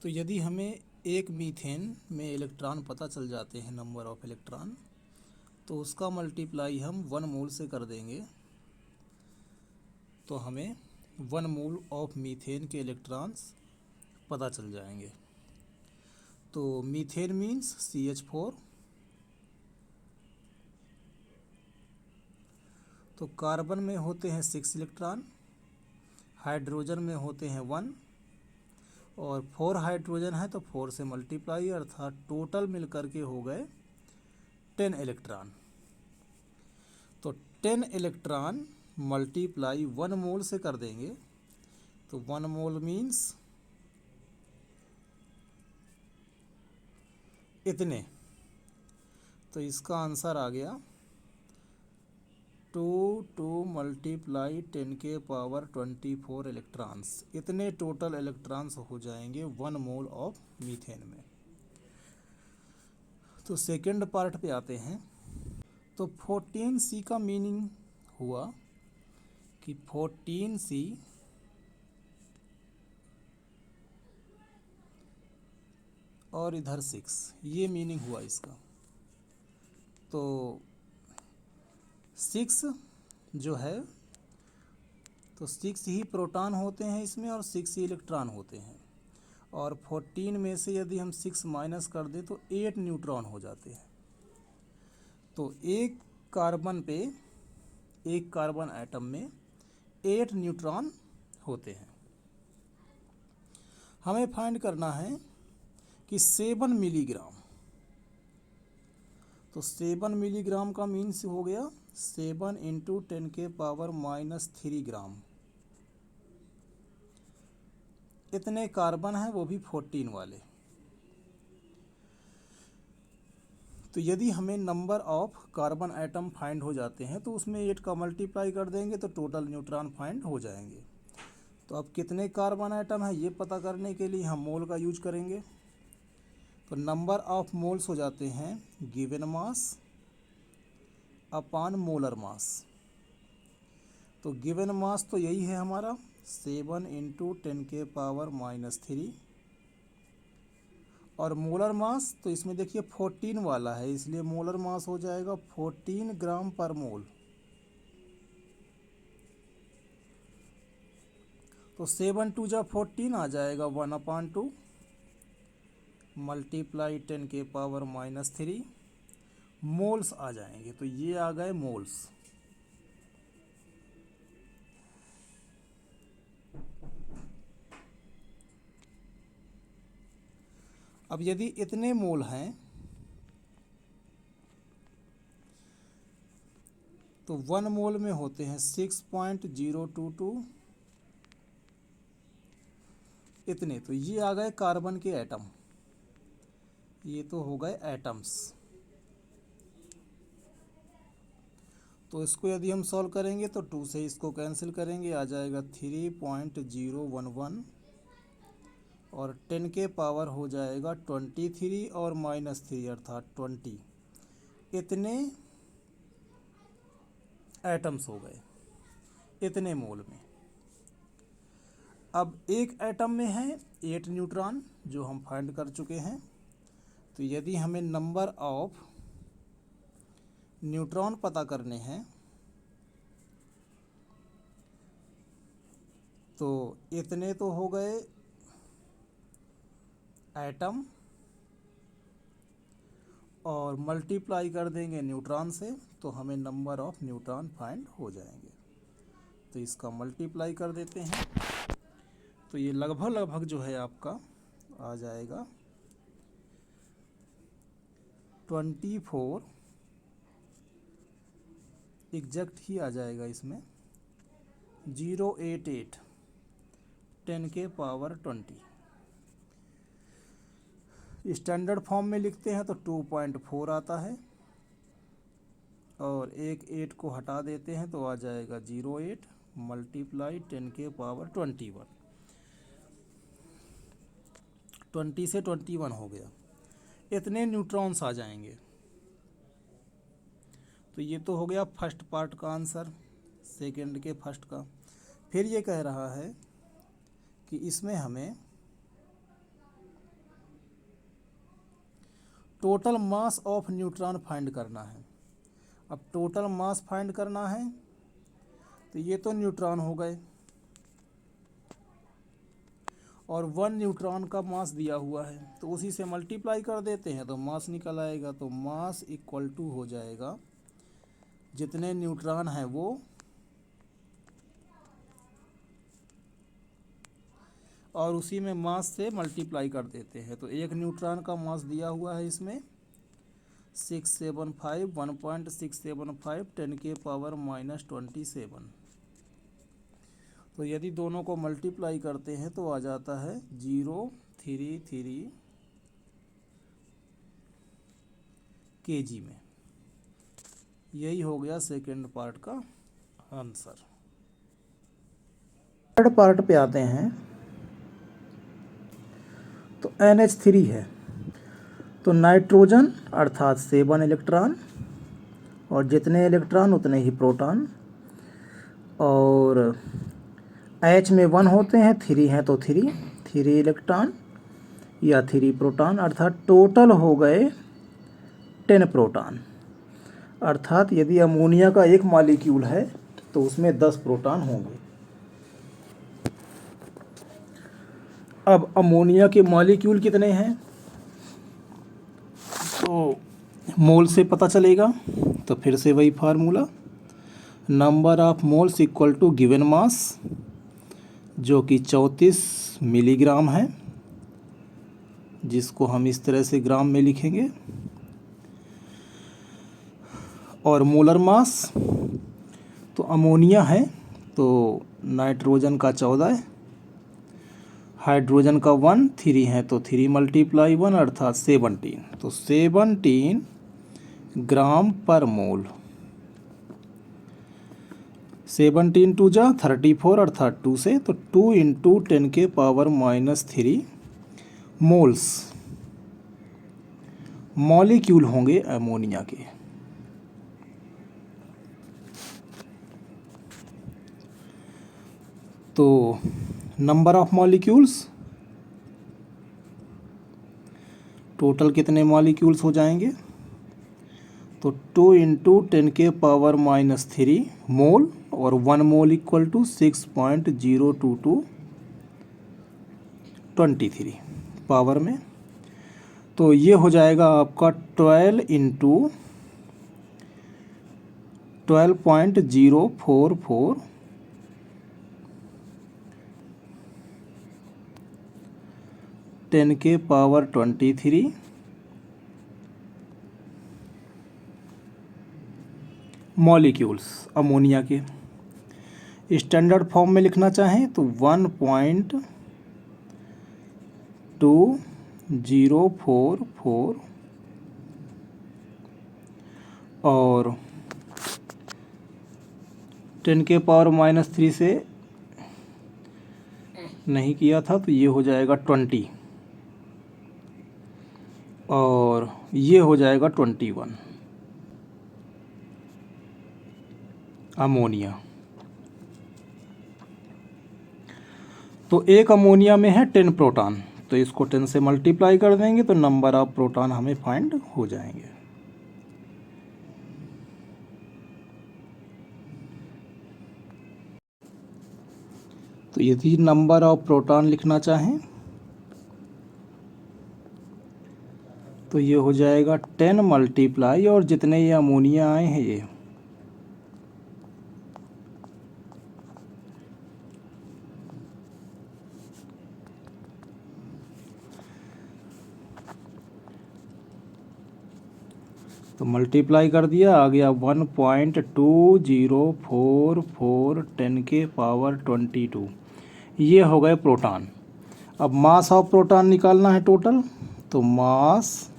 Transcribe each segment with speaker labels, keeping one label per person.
Speaker 1: तो यदि हमें एक मीथेन में इलेक्ट्रॉन पता चल जाते हैं, नंबर ऑफ इलेक्ट्रॉन, तो उसका मल्टीप्लाई हम 1 मोल से कर देंगे तो हमें 1 मोल ऑफ मीथेन के इलेक्ट्रॉन्स पता चल जाएंगे। तो मीथेन मीन्स CH4। तो कार्बन में होते हैं 6 इलेक्ट्रॉन, हाइड्रोजन में होते हैं 1, और 4 हाइड्रोजन है तो 4 से मल्टीप्लाई, अर्थात टोटल मिलकर के हो गए 10 इलेक्ट्रॉन। तो 10 इलेक्ट्रॉन मल्टीप्लाई 1 मोल से कर देंगे तो 1 मोल मीन्स इतने। तो इसका आंसर आ गया 2 मल्टीप्लाई 10 के पावर 24 इलेक्ट्रॉन्स। इतने टोटल इलेक्ट्रॉन्स हो जाएंगे 1 मोल ऑफ मीथेन में। तो सेकंड पार्ट पे आते हैं। तो 14C का मीनिंग हुआ कि 14C और इधर 6, ये मीनिंग हुआ इसका। तो 6 जो है, तो 6 ही प्रोटॉन होते हैं इसमें और 6 ही इलेक्ट्रॉन होते हैं, और 14 में से यदि हम 6 माइनस कर दें तो 8 न्यूट्रॉन हो जाते हैं। तो एक कार्बन एटम में 8 न्यूट्रॉन होते हैं। हमें फाइंड करना है कि 7 मिलीग्राम। तो 7 मिलीग्राम का मीन्स हो गया 7 इंटू 10 के पावर -3 ग्राम। इतने कार्बन हैं, वो भी 14 वाले। तो यदि हमें number of carbon atom find हो जाते हैं तो उसमें 8 का मल्टीप्लाई कर देंगे तो टोटल न्यूट्रॉन फाइंड हो जाएंगे। तो अब कितने कार्बन एटम है ये पता करने के लिए हम मोल का यूज करेंगे। तो नंबर ऑफ मोल्स हो जाते हैं given mass upon molar mass. तो गिवन मास तो यही है हमारा 7 इंटू 10 के पावर -3, और मोलर मास तो इसमें देखिए 14 वाला है, इसलिए मोलर मास हो जाएगा 14 ग्राम पर मोल। तो 7 2 जा 14 आ जाएगा 1/2 मल्टीप्लाई 10 के पावर -3 मोल्स आ जाएंगे। तो ये आ गए मोल्स। अब यदि इतने मोल हैं तो 1 मोल में होते हैं 6.022 इतने। तो ये आ गए कार्बन के एटम, ये तो हो गए एटम्स। तो इसको यदि हम सॉल्व करेंगे तो 2 से इसको कैंसिल करेंगे, आ जाएगा 3.011, और 10 के पावर हो जाएगा 23 और -3 अर्थात 20। इतने एटम्स हो गए इतने मोल में। अब एक एटम में है 8 न्यूट्रॉन जो हम फाइंड कर चुके हैं। तो यदि हमें नंबर ऑफ न्यूट्रॉन पता करने हैं तो इतने तो हो गए एटम, और मल्टीप्लाई कर देंगे न्यूट्रॉन से तो हमें नंबर ऑफ न्यूट्रॉन फाइंड हो जाएंगे। तो इसका मल्टीप्लाई कर देते हैं तो ये लगभग जो है आपका आ जाएगा 24, एग्जैक्ट ही आ जाएगा इसमें 088 10 के पावर 20। स्टैंडर्ड फॉर्म में लिखते हैं तो 2.4 आता है, और एक 8 को हटा देते हैं तो आ जाएगा 08 मल्टीप्लाई 10 के पावर 21। 20 से 21 हो गया, इतने न्यूट्रॉन्स आ जाएंगे। तो ये तो हो गया फर्स्ट पार्ट का आंसर, सेकंड के फर्स्ट का। फिर ये कह रहा है कि इसमें हमें total mass of neutron find करना है। अब टोटल मास फाइंड करना है तो ये तो न्यूट्रॉन हो गए और 1 न्यूट्रॉन का मास दिया हुआ है तो उसी से मल्टीप्लाई कर देते हैं तो मास निकल आएगा। तो मास इक्वल टू हो जाएगा जितने न्यूट्रॉन हैं वो और उसी में मास से मल्टीप्लाई कर देते हैं। तो 1 न्यूट्रॉन का मास दिया हुआ है इसमें 675 1.675 10 के पावर -27। तो यदि दोनों को मल्टीप्लाई करते हैं तो आ जाता है 033 kg में। यही हो गया सेकेंड पार्ट का आंसर। थर्ड पार्ट पे आते हैं तो NH3 है तो नाइट्रोजन अर्थात 7 इलेक्ट्रॉन और जितने इलेक्ट्रॉन उतने ही प्रोटॉन और H में 1 होते हैं 3 हैं तो 3 इलेक्ट्रॉन या 3 प्रोटॉन अर्थात टोटल हो गए 10 प्रोटॉन। अर्थात यदि अमोनिया का एक मॉलिक्यूल है तो उसमें 10 प्रोटॉन होंगे। अब अमोनिया के मॉलिक्यूल कितने हैं तो मोल से पता चलेगा। तो फिर से वही formula, number of moles equal to given mass जो कि 34 मिलीग्राम है, जिसको हम इस तरह से ग्राम में लिखेंगे, और मोलर मास तो अमोनिया है तो नाइट्रोजन का 14, हाइड्रोजन का 1, 3 है तो 3 × 1 अर्थात 17। तो 17 ग्राम पर मोल। 17 2 जा 34 अर्थात 2 से, तो 2 × 10 के पावर -3 मोल्स मॉलिक्यूल होंगे अमोनिया के। तो नंबर ऑफ मॉलिक्यूल्स टोटल कितने मॉलिक्यूल्स हो जाएंगे तो 2 × 10 के पावर -3 मोल और 1 मोल इक्वल टू 6.022 23 पावर में। तो ये हो जाएगा आपका 12 × 12.044 10 के पावर 23 मॉलिक्यूल्स अमोनिया के। स्टैंडर्ड फॉर्म में लिखना चाहें तो 1.2044 और 10 के पावर -3 से नहीं किया था तो ये हो जाएगा 20 और ये हो जाएगा 21 अमोनिया। तो एक अमोनिया में है 10 प्रोटॉन, तो इसको 10 से मल्टीप्लाई कर देंगे तो नंबर ऑफ प्रोटॉन हमें फाइंड हो जाएंगे। तो यदि नंबर ऑफ प्रोटॉन लिखना चाहें तो ये हो जाएगा 10 मल्टीप्लाई और जितने ये अमोनिया आए हैं ये तो मल्टीप्लाई कर दिया, आ गया 1.2044 10 के पावर 22। ये हो गए प्रोटॉन। अब मास ऑफ प्रोटॉन निकालना है टोटल, तो mass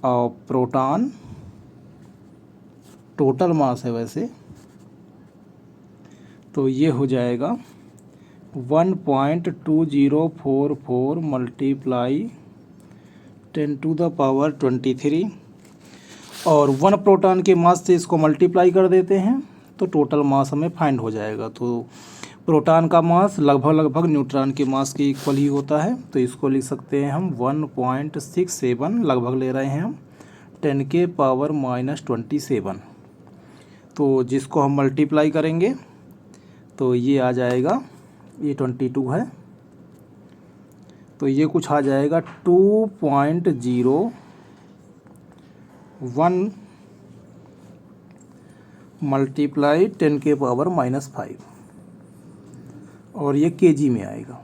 Speaker 1: of proton total mass है वैसे, तो ये हो जाएगा 1.2044 मल्टीप्लाई 10⁻23 और 1 प्रोटॉन के मास से इसको मल्टीप्लाई कर देते हैं तो टोटल मास हमें फाइंड हो जाएगा। तो प्रोटॉन का मास लगभग न्यूट्रॉन के मास के इक्वल ही होता है, तो इसको लिख सकते हैं हम 1.67, लगभग ले रहे हैं हम 10⁻⁻27। तो जिसको हम मल्टीप्लाई करेंगे तो ये आ जाएगा, ये 22 है, तो ये कुछ आ जाएगा 2.01 मल्टीप्लाई 10⁻⁻5, और ये केजी में आएगा।